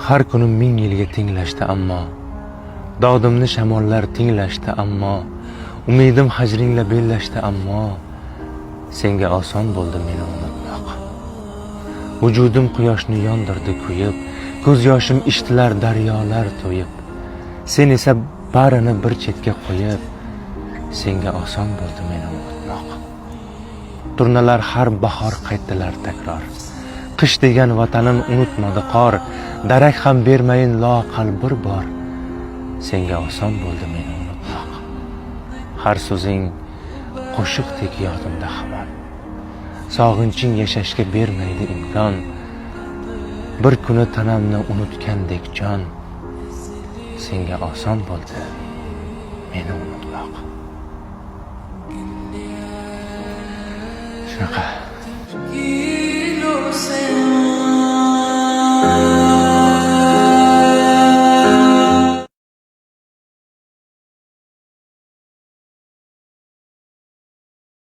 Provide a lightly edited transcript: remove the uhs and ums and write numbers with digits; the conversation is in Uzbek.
Har kuni ming yilga tenglashdi ammo, dodimni shamollar tinglashdi ammo, umidim hajringla bellashdi ammo, senga oson bo'ldi meni unutmoq. Vujudim quyoshni yondirdi kuyib, ko'z yoshim ishtilar daryolar to'yib, sen esa barini bir chetga qo'yib, senga oson bo'ldi meni unutmoq. Turnalar har bahor qaytdilar takror, qish degan vatanin unutmadi qor, darak ham bermayin loaqal bir bor, senga oson bo'ldi meni unutmoq. Har so'zing qo'shiqdek yodimda hamon, sog'inching yashashga bermaydi imkon, bir kuni tanamni unutgandek jon, senga oson bo'ldi meni unutmoq. Shunaqa.